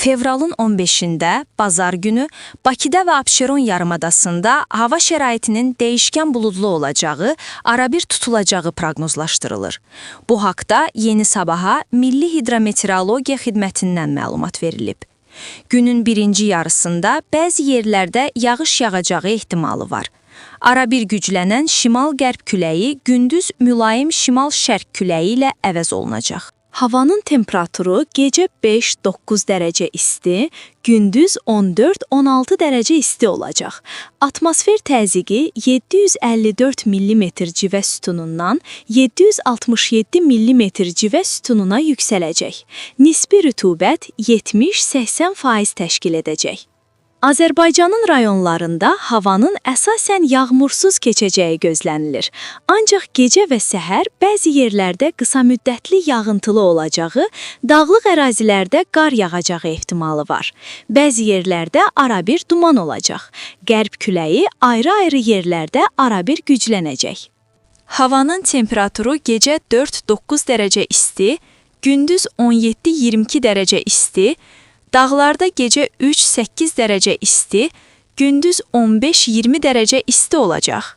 fevralın 15-də bazar günü Bakıda və Abşeron yarımadasında hava şəraitinin dəyişkən buludlu olacağı, arabir tutulacağı proqnozlaşdırılır. Bu haqda Yeni Sabaha Milli Hidrometeorologiya Xidmətindən məlumat verilib. Günün birinci yarısında bəzi yerlərdə yağış yağacağı ehtimalı var. Arabir güclənən şimal-qərb küləyi gündüz mülayim şimal-şərq küləyi ilə əvəz olunacaq. Havanın temperaturu gecə 5-9 dərəcə isti, gündüz 14-16 dərəcə isti olacaq. Atmosfer təzyiqi 754 mm civə sütunundan 767 mm civə sütununa yüksələcək. Nisbi rütubət 70-80% təşkil edəcək. Azərbaycanın rayonlarında havanın əsasən yağmursuz keçəcəyi gözlənilir. Ancaq gecə və səhər bəzi yerlərdə qısa müddətli yağıntılı olacağı, dağlıq ərazilərdə qar yağacağı ehtimalı var. Bəzi yerlərdə arabir duman olacaq. Qərb küləyi ayrı-ayrı yerlərdə arabir güclənəcək. Havanın temperaturu gecə 4-9 dərəcə isti, gündüz 17-22 dərəcə isti, dağlarda gecə 3-8 dərəcə isti, gündüz 15-20 dərəcə isti olacaq.